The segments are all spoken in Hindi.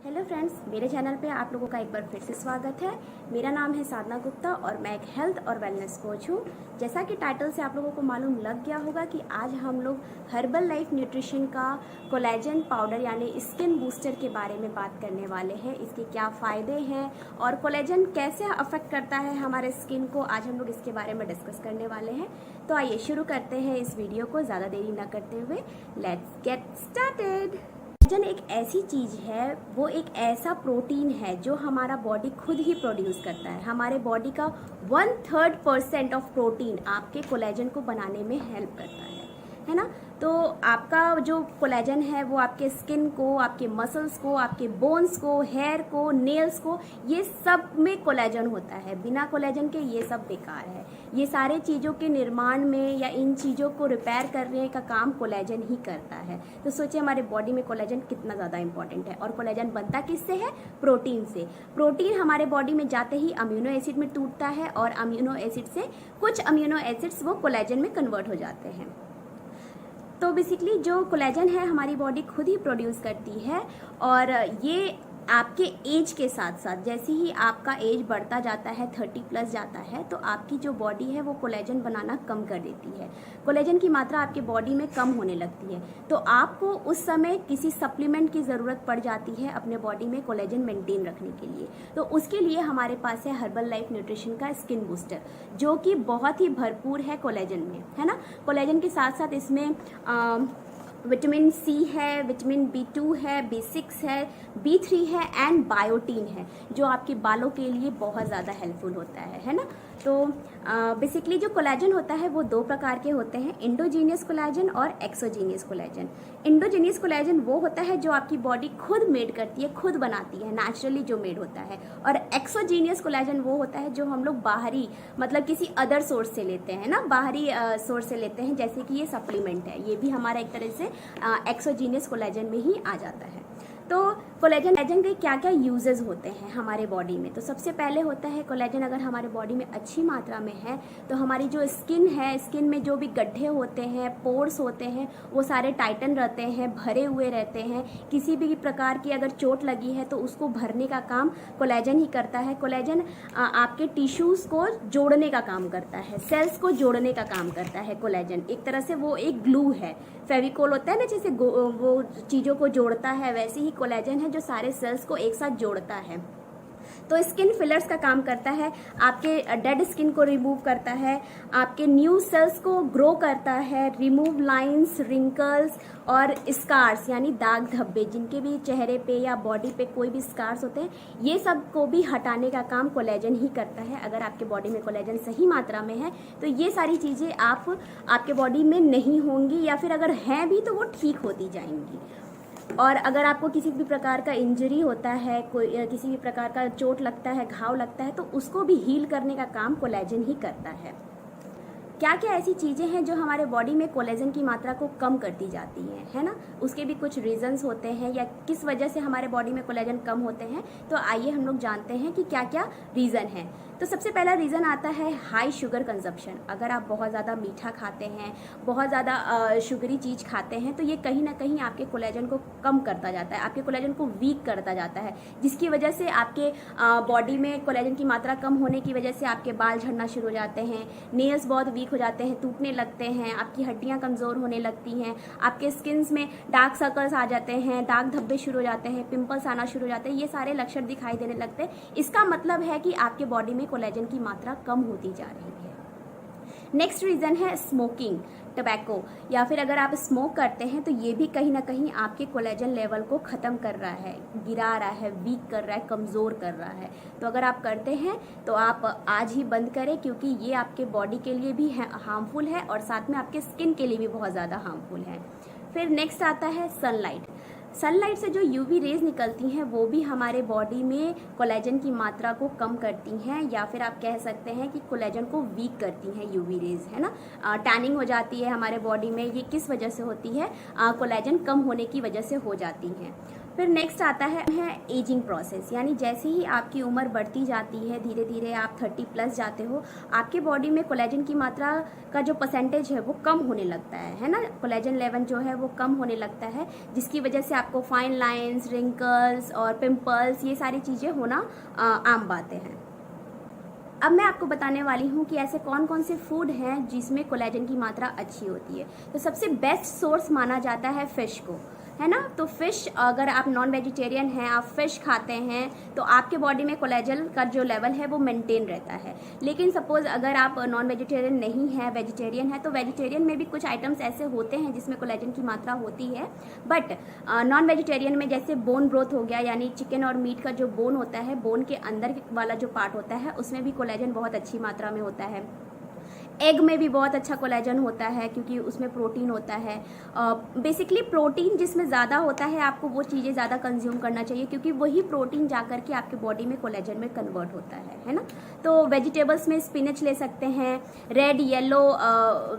हेलो फ्रेंड्स, मेरे चैनल पे आप लोगों का एक बार फिर से स्वागत है। मेरा नाम है साधना गुप्ता और मैं एक हेल्थ और वेलनेस कोच हूँ। जैसा कि टाइटल से आप लोगों को मालूम लग गया होगा कि आज हम लोग हर्बल लाइफ न्यूट्रिशन का कोलेजन पाउडर यानी स्किन बूस्टर के बारे में बात करने वाले हैं। इसके क्या फ़ायदे हैं और कोलेजन कैसे अफेक्ट करता है हमारे स्किन को, आज हम लोग इसके बारे में डिस्कस करने वाले हैं। तो आइए शुरू करते हैं इस वीडियो को, ज़्यादा देरी ना करते हुए लेट्स गेट स्टार्टेड। कोलेजन एक ऐसी चीज़ है, वो एक ऐसा प्रोटीन है जो हमारा बॉडी खुद ही प्रोड्यूस करता है। हमारे बॉडी का 1/3% ऑफ प्रोटीन आपके कोलेजन को बनाने में हेल्प करता है ना। तो आपका जो कोलेजन है वो आपके स्किन को, आपके मसल्स को, आपके बोन्स को, हेयर को, नेल्स को, ये सब में कोलेजन होता है। बिना कोलेजन के ये सब बेकार है। ये सारे चीज़ों के निर्माण में या इन चीज़ों को रिपेयर करने का काम कोलेजन ही करता है। तो सोचिए हमारे बॉडी में कोलेजन कितना ज़्यादा इंपॉर्टेंट है। और कोलेजन बनता किससे है? प्रोटीन से। प्रोटीन हमारे बॉडी में जाते ही अम्यूनो एसिड में टूटता है और अम्यूनो एसिड से कुछ अम्यूनो एसिड्स वो कोलेजन में कन्वर्ट हो जाते हैं। तो बेसिकली जो कोलेजन है हमारी बॉडी खुद ही प्रोड्यूस करती है और ये आपके एज के साथ साथ, जैसे ही आपका एज बढ़ता जाता है, 30+ जाता है, तो आपकी जो बॉडी है वो कोलेजन बनाना कम कर देती है। कोलेजन की मात्रा आपके बॉडी में कम होने लगती है। तो आपको उस समय किसी सप्लीमेंट की ज़रूरत पड़ जाती है अपने बॉडी में कोलेजन मेंटेन रखने के लिए। तो उसके लिए हमारे पास है हर्बल लाइफ न्यूट्रिशन का स्किन बूस्टर, जो कि बहुत ही भरपूर है कोलेजन में, है ना। कोलेजन के साथ साथ इसमें विटामिन सी है, विटामिन B2 है, B6 है, B3 है एंड बायोटीन है, जो आपके बालों के लिए बहुत ज़्यादा हेल्पफुल होता है ना। तो बेसिकली जो कोलेजन होता है वो दो प्रकार के होते हैं, एंडोजीनियस कोलेजन और एक्सोजीनियस कोलेजन। एंडोजीनियस कोलेजन वो होता है जो आपकी बॉडी खुद मेड करती है, खुद बनाती है, नेचुरली जो मेड होता है। और एक्सोजीनियस कोलेजन वो होता है जो हम लोग बाहरी, मतलब किसी अदर सोर्स से लेते हैं ना, बाहरी सोर्स से लेते हैं, जैसे कि ये सप्लीमेंट है, ये भी हमारा एक तरह से एक्सोजीनियस कोलेजन में ही आ जाता है। तो कोलेजन के क्या क्या यूजेस होते हैं हमारे बॉडी में? तो सबसे पहले होता है कोलेजन अगर हमारे बॉडी में अच्छी मात्रा में है तो हमारी जो स्किन है, स्किन में जो भी गड्ढे होते हैं, पोर्स होते हैं, वो सारे टाइटन रहते हैं, भरे हुए रहते हैं। किसी भी प्रकार की अगर चोट लगी है तो उसको भरने का काम कोलेजन ही करता है। कोलेजन आपके टिश्यूज़ को जोड़ने का काम करता है, सेल्स को जोड़ने का काम करता है। कोलेजन एक तरह से वो एक ग्लू है, फेविकोल होता है ना, जैसे वो चीज़ों को जोड़ता है, वैसे ही कोलेजन है जो सारे सेल्स को एक साथ जोड़ता है। तो स्किन फिलर्स का काम करता है, आपके डेड स्किन को रिमूव करता है, आपके न्यू सेल्स को ग्रो करता है, रिमूव लाइंस, रिंकल्स और स्कार्स यानी दाग धब्बे, जिनके भी चेहरे पे या बॉडी पे कोई भी स्कार्स होते हैं, ये सब को भी हटाने का काम कोलेजन ही करता है। अगर आपके बॉडी में कोलेजन सही मात्रा में है तो ये सारी चीज़ें आपके बॉडी में नहीं होंगी, या फिर अगर हैं भी तो वो ठीक होती जाएंगी। और अगर आपको किसी भी प्रकार का इंजरी होता है, कोई किसी भी प्रकार का चोट लगता है, घाव लगता है, तो उसको भी हील करने का काम कोलेजन ही करता है। क्या क्या ऐसी चीज़ें हैं जो हमारे बॉडी में कोलेजन की मात्रा को कम करती जाती हैं, है ना। उसके भी कुछ रीजंस होते हैं या किस वजह से हमारे बॉडी में कोलेजन कम होते हैं। तो आइए हम लोग जानते हैं कि क्या क्या रीज़न है। तो सबसे पहला रीज़न आता है हाई शुगर कंजप्शन। अगर आप बहुत ज़्यादा मीठा खाते हैं, बहुत ज़्यादा शुगरी चीज़ खाते हैं, तो ये कहीं ना कहीं आपके कोलेजन को कम करता जाता है, आपके कोलेजन को वीक करता जाता है, जिसकी वजह से आपके बॉडी में कोलेजन की मात्रा कम होने की वजह से आपके बाल झड़ना शुरू हो जाते हैं, नेल्स बहुत वीक हो जाते हैं, टूटने लगते हैं, आपकी हड्डियाँ कमज़ोर होने लगती हैं, आपके स्किन्स में डार्क सर्कल्स आ जाते हैं, दाग धब्बे शुरू हो जाते हैं, पिंपल्स आना शुरू हो जाते हैं, ये सारे लक्षण दिखाई देने लगते हैं। इसका मतलब है कि आपके बॉडी में कोलेजन की मात्रा कम होती जा रही है। नेक्स्ट रीज़न है स्मोकिंग, टबैको, या फिर अगर आप स्मोक करते हैं तो ये भी कहीं ना कहीं आपके कोलेजन लेवल को ख़त्म कर रहा है, गिरा रहा है, वीक कर रहा है, कमज़ोर कर रहा है। तो अगर आप करते हैं तो आप आज ही बंद करें, क्योंकि ये आपके बॉडी के लिए भी हार्मफुल है और साथ में आपके स्किन के लिए भी बहुत ज़्यादा हार्मफुल है। फिर नेक्स्ट आता है सनलाइट। सनलाइट से जो यूवी रेज निकलती हैं वो भी हमारे बॉडी में कोलेजन की मात्रा को कम करती हैं, या फिर आप कह सकते हैं कि कोलेजन को वीक करती हैं यूवी रेज, है ना। टैनिंग हो जाती है हमारे बॉडी में, ये किस वजह से होती है? कोलेजन कम होने की वजह से हो जाती हैं। फिर नेक्स्ट आता है एजिंग प्रोसेस, यानी जैसे ही आपकी उम्र बढ़ती जाती है, धीरे धीरे आप 30+ जाते हो, आपके बॉडी में कोलेजन की मात्रा का जो परसेंटेज है वो कम होने लगता है ना, कोलेजन लेवल जो है वो कम होने लगता है, जिसकी वजह से आपको फाइन लाइंस, रिंकल्स और पिंपल्स ये सारी चीज़ें होना आम बातें हैं। अब मैं आपको बताने वाली हूँ कि ऐसे कौन कौन से फूड हैं जिसमें कोलेजन की मात्रा अच्छी होती है। तो सबसे बेस्ट सोर्स माना जाता है फिश को, है ना। तो फिश, अगर आप नॉन वेजिटेरियन हैं, आप फिश खाते हैं, तो आपके बॉडी में कोलेजन का जो लेवल है वो मेंटेन रहता है। लेकिन सपोज अगर आप नॉन वेजिटेरियन नहीं है, वेजिटेरियन है, तो वेजिटेरियन में भी कुछ आइटम्स ऐसे होते हैं जिसमें कोलेजन की मात्रा होती है। बट नॉन वेजिटेरियन में जैसे बोन ब्रोथ हो गया, यानी चिकन और मीट का जो बोन होता है, बोन के अंदर वाला जो पार्ट होता है, उसमें भी कोलेजन बहुत अच्छी मात्रा में होता है। एग में भी बहुत अच्छा कोलेजन होता है क्योंकि उसमें प्रोटीन होता है। बेसिकली प्रोटीन जिसमें ज़्यादा होता है, आपको वो चीज़ें ज़्यादा कंज्यूम करना चाहिए, क्योंकि वही प्रोटीन जा कर के आपके बॉडी में कोलेजन में कन्वर्ट होता है ना। तो वेजिटेबल्स में स्पिनच ले सकते हैं, रेड, येलो,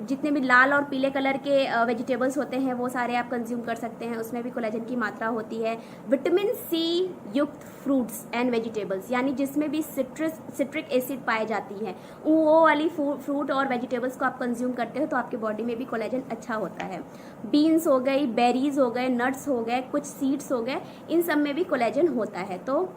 जितने भी लाल और पीले कलर के वेजिटेबल्स होते हैं वो सारे आप कंज्यूम कर सकते हैं, उसमें भी कोलेजन की मात्रा होती है। विटामिन सी युक्त फ्रूट्स एंड वेजिटेबल्स, यानी जिसमें भी सिट्रिक एसिड पाए जाती है, वो वाली फ्रूट और वेजिटेबल्स को आप कंज्यूम करते हो तो आपके बॉडी में भी कोलेजन अच्छा होता है। बीन्स हो गई, बेरीज हो गए, नट्स हो गए, कुछ सीड्स हो गए, इन सब में भी कोलेजन होता है। तो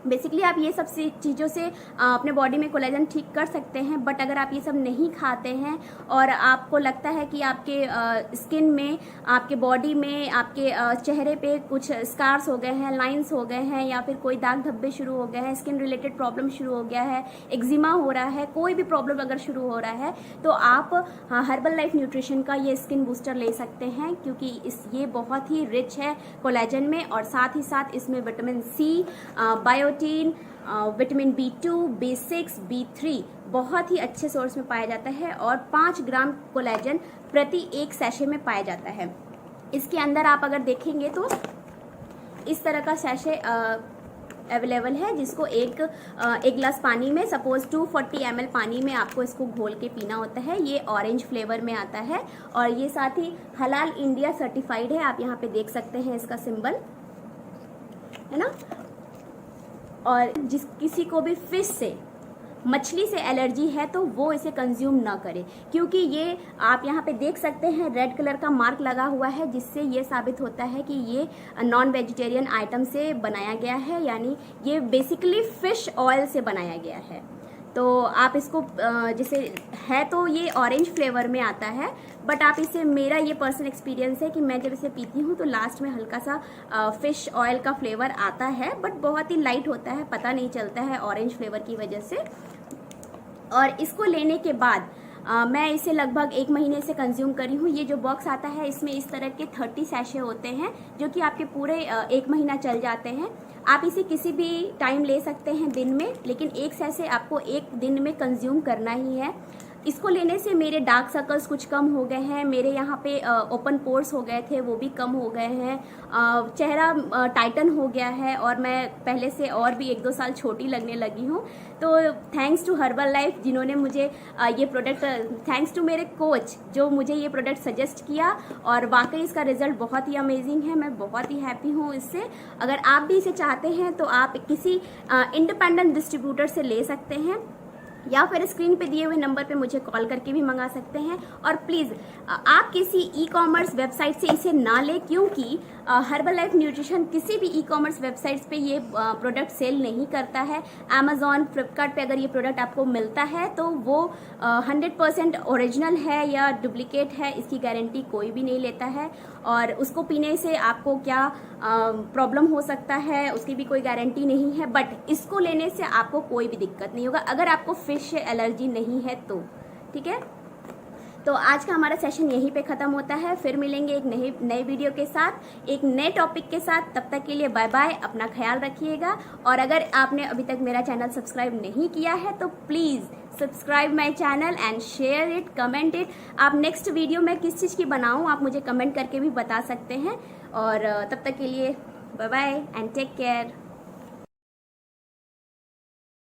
बेसिकली आप ये सब चीज़ों से अपने बॉडी में कोलेजन ठीक कर सकते हैं। बट अगर आप ये सब नहीं खाते हैं और आपको लगता है कि आपके स्किन में, आपके बॉडी में, आपके चेहरे पे कुछ स्कार्स हो गए हैं, लाइंस हो गए हैं, या फिर कोई दाग धब्बे शुरू हो गए हैं, स्किन रिलेटेड प्रॉब्लम शुरू हो गया है, एक्जिमा हो रहा है, कोई भी प्रॉब्लम अगर शुरू हो रहा है, तो आप हर्बल लाइफ न्यूट्रिशन का ये स्किन बूस्टर ले सकते हैं, क्योंकि ये बहुत ही रिच है कोलेजन में, और साथ ही साथ इसमें vitamin C, vitamin B2, B6, B3 बहुत ही अच्छे सोर्स में पाया जाता है, और 5 ग्राम कोलेजन प्रति 1 सैशे में पाया जाता है। इसके अंदर आप अगर देखेंगे तो इस तरह का सैशे अवेलेबल है, जिसको एक गिलास पानी में, सपोज 240 ml पानी में आपको इसको घोल के पीना होता है। ये ऑरेंज फ्लेवर में आता है, और ये साथ ही हलाल इंडिया सर्टिफाइड है। आप यहाँ पे देख सकते हैं इसका सिंबल, है ना। और किसी को भी फिश से, मछली से एलर्जी है तो वो इसे कंज्यूम ना करे, क्योंकि ये आप यहाँ पे देख सकते हैं रेड कलर का मार्क लगा हुआ है, जिससे ये साबित होता है कि ये नॉन वेजिटेरियन आइटम से बनाया गया है, यानी ये बेसिकली फिश ऑयल से बनाया गया है। तो आप इसको जैसे है तो ये ऑरेंज फ्लेवर में आता है, बट आप इसे, मेरा ये पर्सनल एक्सपीरियंस है कि मैं जब इसे पीती हूँ तो लास्ट में हल्का सा फिश ऑयल का फ्लेवर आता है, बट बहुत ही लाइट होता है, पता नहीं चलता है ऑरेंज फ्लेवर की वजह से। और इसको लेने के बाद मैं इसे लगभग 1 महीने से कंज्यूम करी हूँ। ये जो बॉक्स आता है इसमें इस तरह के 30 सैशे होते हैं, जो कि आपके पूरे 1 महीना चल जाते हैं। आप इसे किसी भी टाइम ले सकते हैं दिन में, लेकिन 1 सैशे आपको 1 दिन में कंज्यूम करना ही है। इसको लेने से मेरे डार्क सर्कल्स कुछ कम हो गए हैं, मेरे यहाँ पे ओपन पोर्स हो गए थे वो भी कम हो गए हैं, चेहरा टाइटन हो गया है, और मैं पहले से और भी 1-2 साल छोटी लगने लगी हूँ। तो थैंक्स टू हर्बल लाइफ, जिन्होंने मुझे ये प्रोडक्ट, थैंक्स टू मेरे कोच जो मुझे ये प्रोडक्ट सजेस्ट किया, और वाकई इसका रिजल्ट बहुत ही अमेजिंग है। मैं बहुत ही हैप्पी हूँ इससे। अगर आप भी इसे चाहते हैं तो आप किसी इंडिपेंडेंट डिस्ट्रीब्यूटर से ले सकते हैं, या फिर स्क्रीन पे दिए हुए नंबर पे मुझे कॉल करके भी मंगा सकते हैं। और प्लीज़ आप किसी ई-कॉमर्स वेबसाइट से इसे ना लें, क्योंकि हर्बल लाइफ न्यूट्रिशन किसी भी ई-कॉमर्स वेबसाइट्स पे ये प्रोडक्ट सेल नहीं करता है। अमेज़ॉन, फ्लिपकार्ट पे अगर ये प्रोडक्ट आपको मिलता है तो वो 100% ओरिजिनल है या डुप्लीकेट है, इसकी गारंटी कोई भी नहीं लेता है। और उसको पीने से आपको क्या प्रॉब्लम हो सकता है उसकी भी कोई गारंटी नहीं है, बट इसको लेने से आपको कोई भी दिक्कत नहीं होगा अगर आपको फिश से एलर्जी नहीं है तो। ठीक है, तो आज का हमारा सेशन यहीं पे ख़त्म होता है। फिर मिलेंगे एक नए वीडियो के साथ, एक नए टॉपिक के साथ। तब तक के लिए बाय बाय, अपना ख्याल रखिएगा। और अगर आपने अभी तक मेरा चैनल सब्सक्राइब नहीं किया है तो please subscribe my channel and share it, comment it. आप नेक्स्ट वीडियो में किस चीज़ की बनाऊँ आप मुझे कमेंट करके भी बता सकते हैं। और तब तक के लिए bye bye and take care.